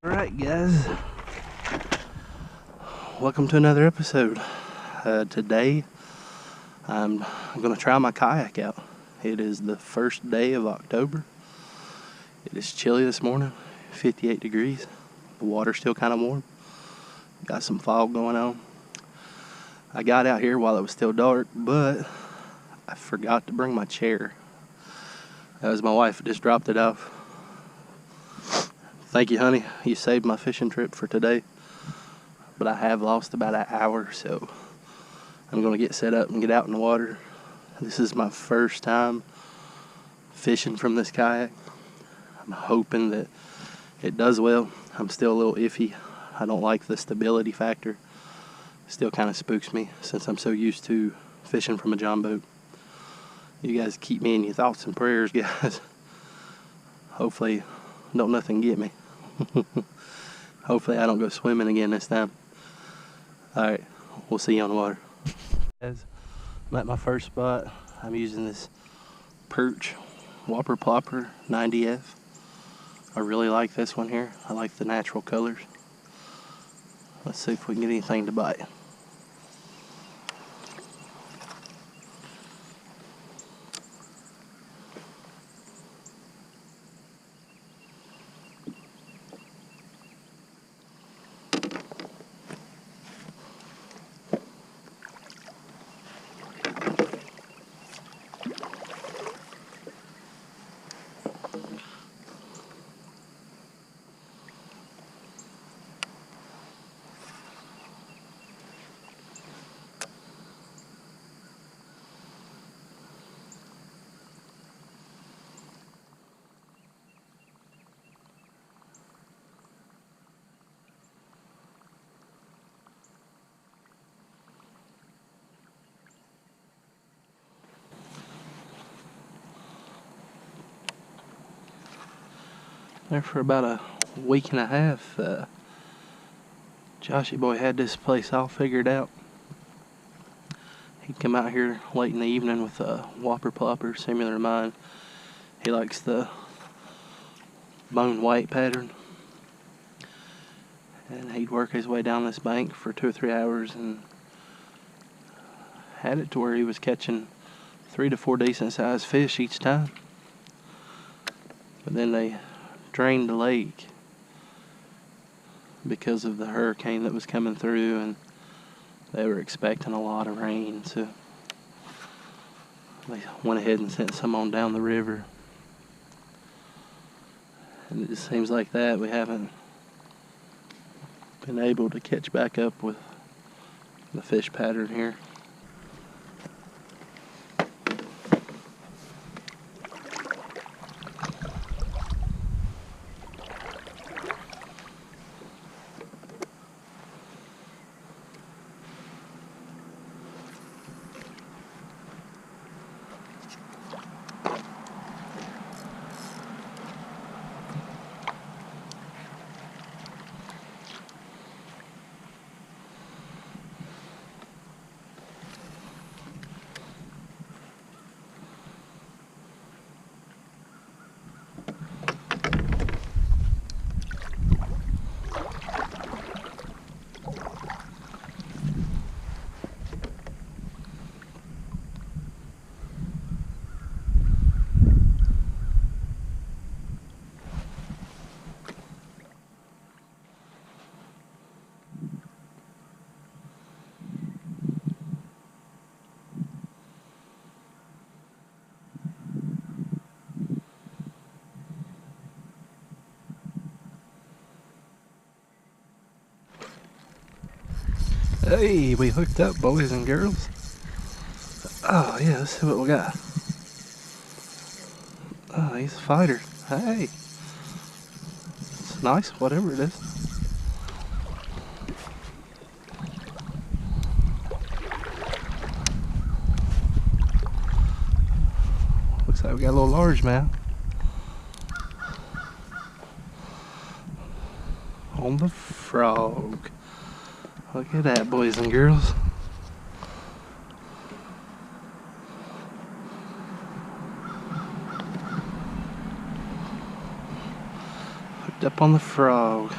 Alright guys, welcome to another episode. Today I'm going to try my kayak out. It is the first day of October. It is chilly this morning, 58 degrees. The water's still kind of warm. Got some fog going on. I got out here while it was still dark, but I forgot to bring my chair. As my wife just dropped it off. Thank you, honey. You saved my fishing trip for today. But I have lost about an hour, so I'm going to get set up and get out in the water. This is my first time fishing from this kayak. I'm hoping that it does well. I'm still a little iffy. I don't like the stability factor. Still kind of spooks me since I'm so used to fishing from a john boat. You guys keep me in your thoughts and prayers, guys. Hopefully don't nothing get me. Hopefully I don't go swimming again this time. Alright, we'll see you on the water. Guys, I'm at my first spot. I'm using this perch whopper plopper 90F. I really like this one here. I like the natural colors. Let's see if we can get anything to bite. There for about a week and a half, Joshy boy had this place all figured out. He'd come out here late in the evening with a whopper plopper similar to mine. He likes the bone white pattern. And he'd work his way down this bank for 2 or 3 hours and had it to where he was catching 3 to 4 decent sized fish each time. But then they drained the lake because of the hurricane that was coming through, and they were expecting a lot of rain, so they went ahead and sent some on down the river. And it just seems like that we haven't been able to catch back up with the fish pattern here. Hey, we hooked up, boys and girls. Oh yeah, let's see what we got. Oh, he's a fighter. Hey, it's nice, whatever it is. Looks like we got a little largemouth on the frog. Look at that, boys and girls. Up on the frog.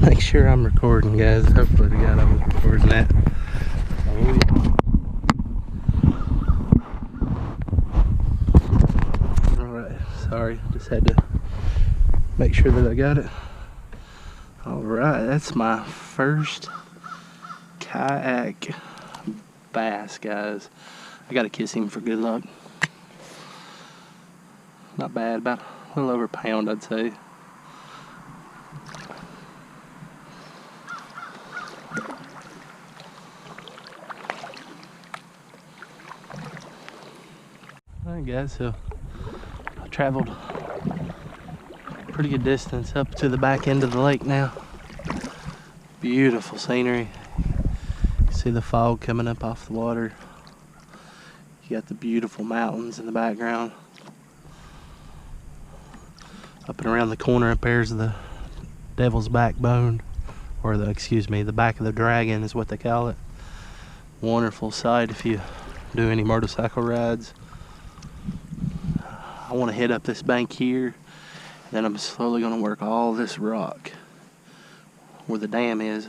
Make sure I'm recording, guys. Hopefully to God I'm recording that. Oh yeah. Alright, sorry. Just had to make sure that I got it. Alright, that's my first kayak bass, guys. I gotta kiss him for good luck. Not bad, about a little over a pound, I'd say. Alright guys, so I traveled a pretty good distance up to the back end of the lake now. Beautiful scenery. You see the fog coming up off the water. You got the beautiful mountains in the background. Up and around the corner up there's the devil's backbone, or the back of the dragon is what they call it. Wonderful sight if you do any motorcycle rides. I want to head up this bank here, then I'm slowly going to work all this rock where the dam is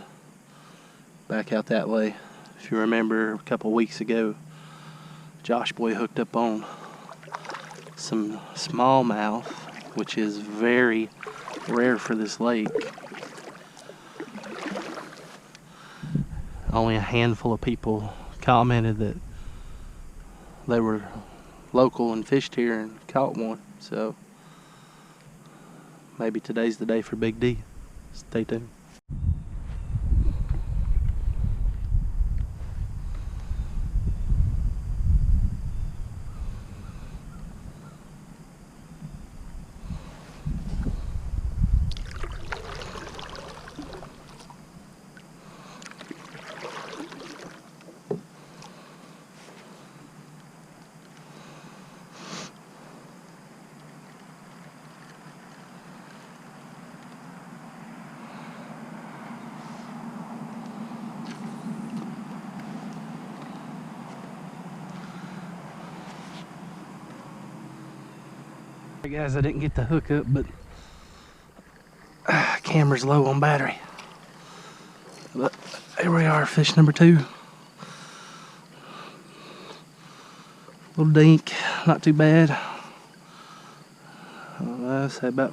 back out that way. If you remember a couple weeks ago, Josh Boy hooked up on some smallmouth, which is very rare for this lake. Only a handful of people commented that they were local and fished here and caught one, so maybe today's the day for Big D. Stay tuned. Hey guys, I didn't get the hook up, but camera's low on battery. But here we are, fish number 2. Little dink, not too bad. I'd say about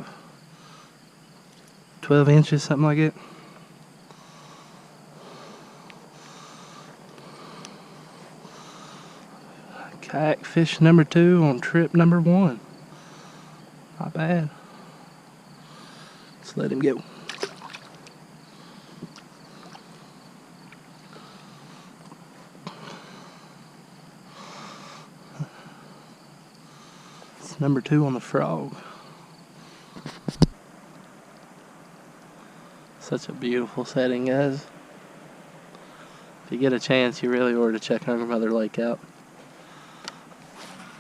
12 inches, something like it. Kayak fish number 2 on trip number 1. Not bad. Let's let him go. It's number 2 on the frog. Such a beautiful setting, guys. If you get a chance, you really ought to check Hungry Mother Lake out.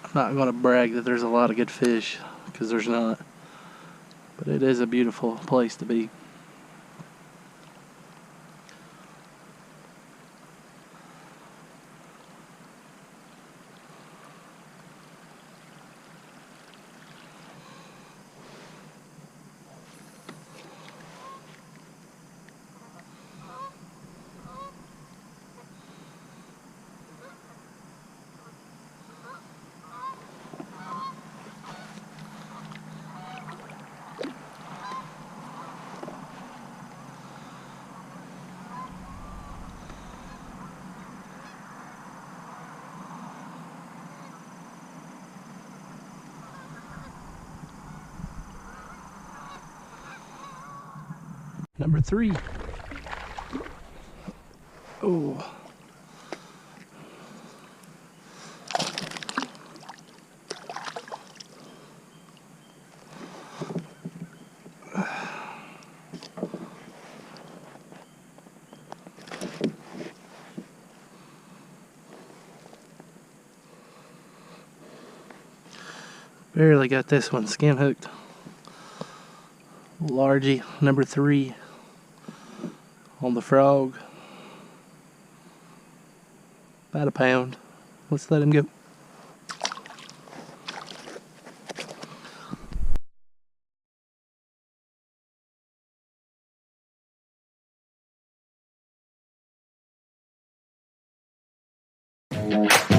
I'm not going to brag that there's a lot of good fish, because there's not, but it is a beautiful place to be. Number 3. Oh. Barely got this one skin hooked. Largie, number 3 on the frog. About a pound. Let's let him go. Bye.